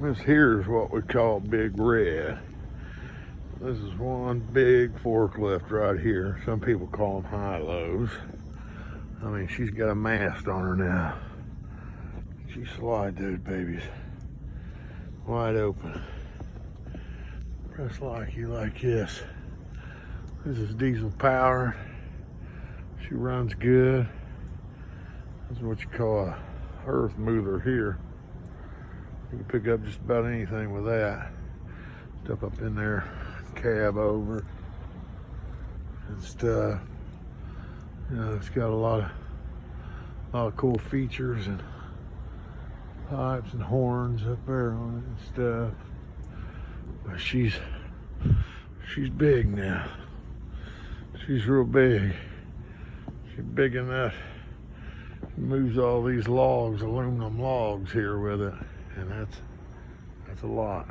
This here is what we call Big Red. This is one big forklift right here. Some people call them high-lows. I mean, she's got a mast on her now. She slide those babies wide open. Press like you like this. This is diesel powered. She runs good. This is what you call a earth mover here. You can pick up just about anything with that. Stuff up in there, cab over and stuff. You know, it's got a lot of cool features and pipes and horns up there on it and stuff. But she's big now. She's real big. She's big enough. She moves all these logs, aluminum logs here with it, and that's a lot.